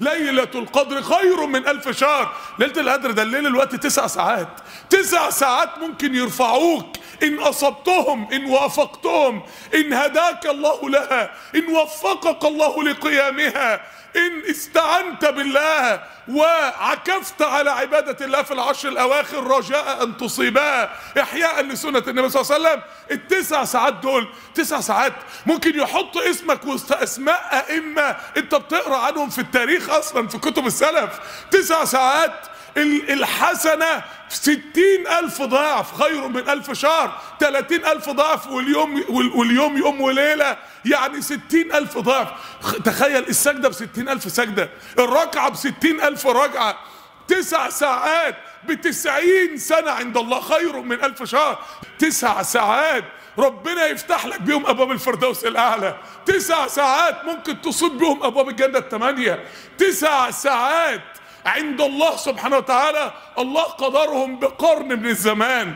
ليلة القدر خير من 1000 شهر. ليلة القدر ده الليل الوقت 9 ساعات. 9 ساعات ممكن يرفعوك إن أصبتهم، إن وافقتهم، إن هداك الله لها، إن وفقك الله لقيامها، إن استعنت بالله وعكفت على عبادة الله في العشر الأواخر رجاء أن تصيبها إحياء لسنة النبي صلى الله عليه وسلم. ال9 ساعات دول 9 ساعات ممكن يحط اسمك وسط أسماء أئمة أنت بتقرأ عنهم في التاريخ أصلا في كتب السلف. 9 ساعات الحسنة 60,000 ضعف خير من 1000 شهر. 30,000 ضعف واليوم يوم وليلة، يعني 60,000 ضعف. تخيل السجدة ب60,000 سجدة، الركعة ب60,000 ركعة. 9 ساعات ب90 سنة عند الله خير من 1000 شهر. 9 ساعات ربنا يفتح لك بيهم أبواب الفردوس الأعلى. 9 ساعات ممكن تصيب بيهم أبواب الجنة ال8. 9 ساعات عند الله سبحانه وتعالى الله قدرهم بقرن من الزمان.